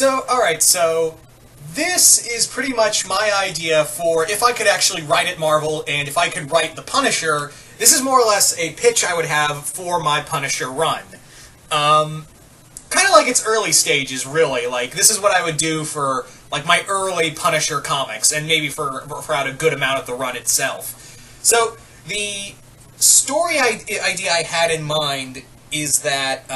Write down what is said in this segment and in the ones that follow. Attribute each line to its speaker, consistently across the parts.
Speaker 1: Alright, so this is pretty much my idea for if I could actually write at Marvel, and if I could write the Punisher, this is more or less a pitch I would have for my Punisher run. Kind of like its early stages, really. Like, this is what I would do for, like, my early Punisher comics, and maybe for out a good amount of the run itself. So, the story idea I had in mind is that,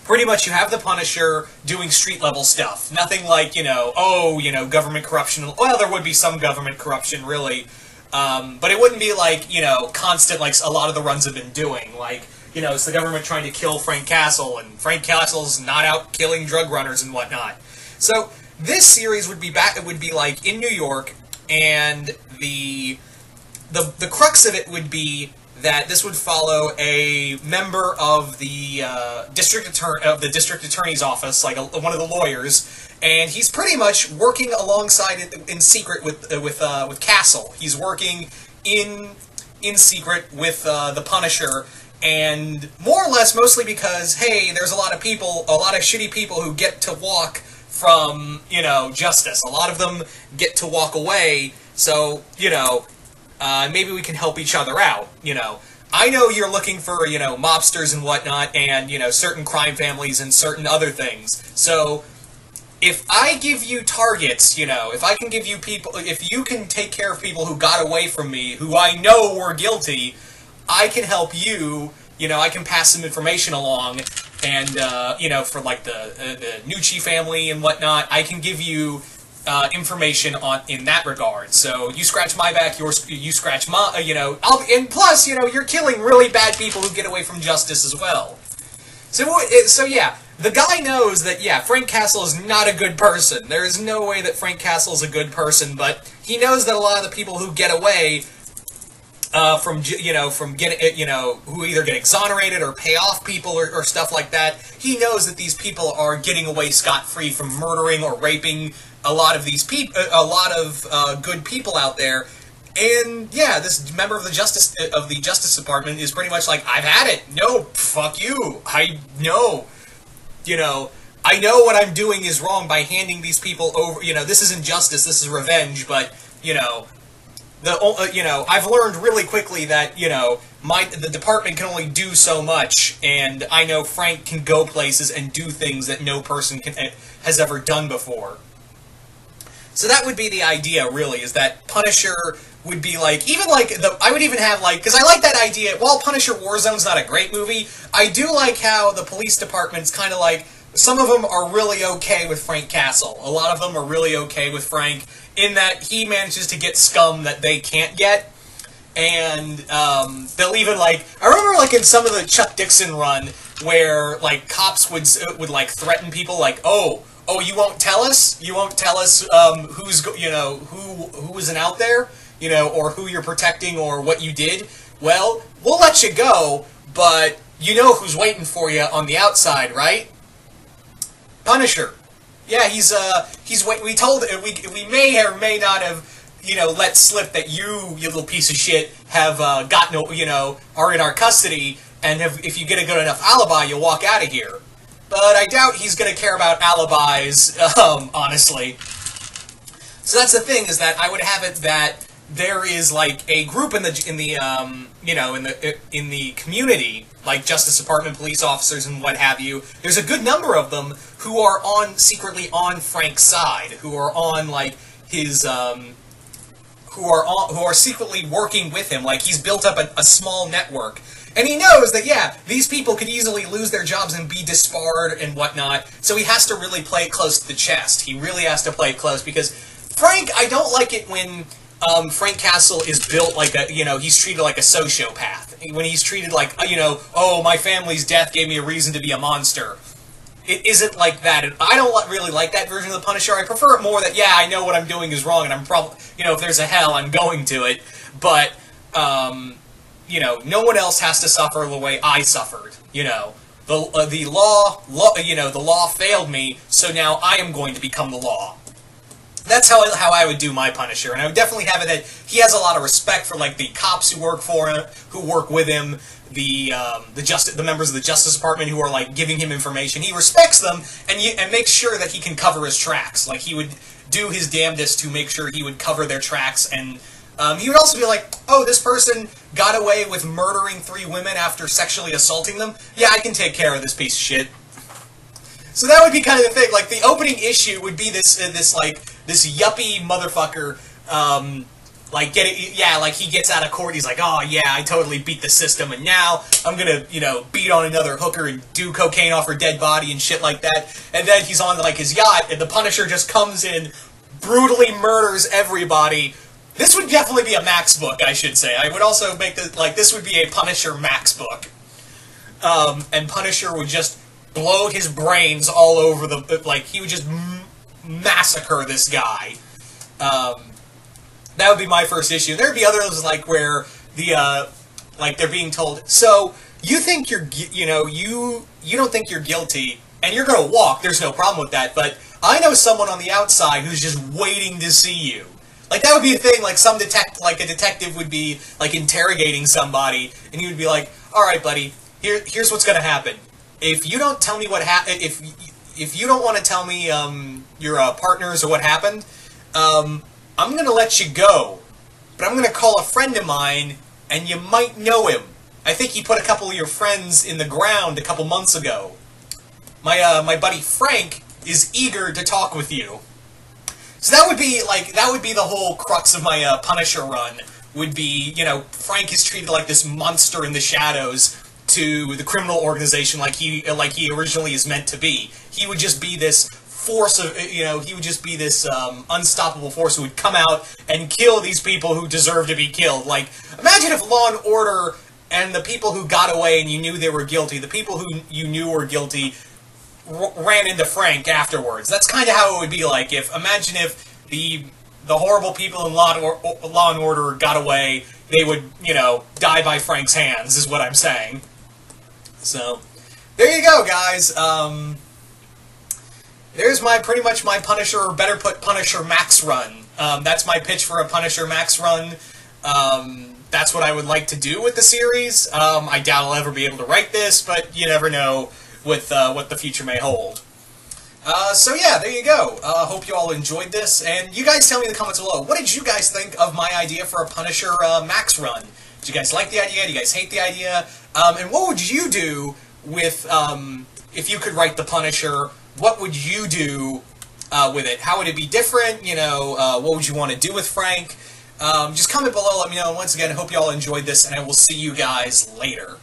Speaker 1: pretty much you have the Punisher doing street-level stuff. Nothing like, government corruption. Well, there would be some government corruption, really. But it wouldn't be like, constant, like a lot of the runs have been doing. Like, it's the government trying to kill Frank Castle, and Frank Castle's not out killing drug runners and whatnot. So, this series would be like, in New York, and the crux of it would be that this would follow a member of the district attorney's office, like one of the lawyers, and he's pretty much working alongside it in secret with Castle. He's working in secret with the Punisher, and more or less mostly because there's a lot of shitty people who get to walk from justice. A lot of them get to walk away, so maybe we can help each other out, I know you're looking for, mobsters and whatnot, and, certain crime families and certain other things. So, if I give you targets, if I can give you people, if you can take care of people who got away from me, who I know were guilty, I can help you, I can pass some information along, and, for, like, the Nucci family and whatnot, I can give you information in that regard. So you scratch my back, you scratch my, and plus, you're killing really bad people who get away from justice as well. So yeah, the guy knows that, Frank Castle is not a good person. There is no way that Frank Castle is a good person, but he knows that a lot of the people who get away from getting, who either get exonerated or pay off people or stuff like that, he knows that these people are getting away scot-free from murdering or raping a lot of these people, a lot of good people out there, and this member of the Justice Department is pretty much like, I've had it. No, fuck you. I know what I'm doing is wrong by handing these people over. This isn't justice. This is revenge. But I've learned really quickly that the department can only do so much, and I know Frank can go places and do things that no person has ever done before. So that would be the idea, really, is that Punisher would be like, I would even have, like, because I like that idea, while Punisher Warzone's not a great movie, I do like how the police department's kind of like, some of them are really okay with Frank Castle. A lot of them are really okay with Frank, in that he manages to get scum that they can't get, and they'll even, like, I remember, like, in some of the Chuck Dixon run, where, like, cops would like, threaten people, like, oh, you won't tell us? You won't tell us who isn't out there? Or who you're protecting or what you did? Well, we'll let you go, but you know who's waiting for you on the outside, right? Punisher. Yeah, we may or may not have, let slip that you little piece of shit, have are in our custody, and if you get a good enough alibi, you'll walk out of here. But I doubt he's going to care about alibis, honestly. So that's the thing, is that I would have it that there is, like, a group in the community, like Justice Department police officers and what have you. There's a good number of them who are secretly on Frank's side, who are on, like, his who are secretly working with him. Like, he's built up a small network. And he knows that, these people could easily lose their jobs and be disbarred and whatnot, so he has to really play it close to the chest. He really has to play it close, because Frank, I don't like it when Frank Castle is built like he's treated like a sociopath. When he's treated like, oh, my family's death gave me a reason to be a monster. It isn't like that. And I don't really like that version of the Punisher. I prefer it more that, I know what I'm doing is wrong, and I'm probably, if there's a hell, I'm going to it. But, no one else has to suffer the way I suffered. The law failed me, so now I am going to become the law. That's how I would do my Punisher, and I would definitely have it that he has a lot of respect for like the cops who work for him, who work with him, the members of the Justice Department who are like giving him information. He respects them and makes sure that he can cover his tracks. Like he would do his damnedest to make sure he would cover their tracks, and he would also be like, oh, this person got away with murdering 3 women after sexually assaulting them. Yeah, I can take care of this piece of shit. So that would be kind of the thing. Like the opening issue would be this yuppie motherfucker, like he gets out of court. He's like, oh yeah, I totally beat the system, and now I'm gonna beat on another hooker and do cocaine off her dead body and shit like that. And then he's on like his yacht, and the Punisher just comes in, brutally murders everybody. This would definitely be a Max book, I should say. I would also make this would be a Punisher Max book, and Punisher would just blow his brains all over he would just massacre this guy. That would be my first issue. There'd be others where they're being told, so you think you don't think you're guilty and you're gonna walk. There's no problem with that, but I know someone on the outside who's just waiting to see you. Like that would be a thing. Like a detective would be interrogating somebody, and he would be like, all right, buddy, here's what's gonna happen. If you don't tell me what happened, if you don't want to tell me your partners or what happened, I'm gonna let you go. But I'm gonna call a friend of mine, and you might know him. I think he put a couple of your friends in the ground a couple months ago. My buddy Frank is eager to talk with you. So that would be the whole crux of my Punisher run. Would be Frank is treated like this monster in the shadows to the criminal organization like he originally is meant to be. He would just be this force of, he would just be this unstoppable force who would come out and kill these people who deserve to be killed. Like, imagine if Law and Order and the people who got away and you knew they were guilty, the people who you knew were guilty, ran into Frank afterwards. That's kind of how it would be like. Imagine if the horrible people in Law and Order got away, they would, die by Frank's hands, is what I'm saying. So, there you go, guys. There's pretty much my Punisher, or better put, Punisher Max run. That's my pitch for a Punisher Max run. That's what I would like to do with the series. I doubt I'll ever be able to write this, but you never know with what the future may hold. So yeah, there you go. Hope you all enjoyed this, and you guys tell me in the comments below, what did you guys think of my idea for a Punisher Max run? Did you guys like the idea? Do you guys hate the idea? And what would you do with, if you could write the Punisher, what would you do with it? How would it be different? What would you want to do with Frank? Just comment below, let me know. And once again, I hope you all enjoyed this, and I will see you guys later.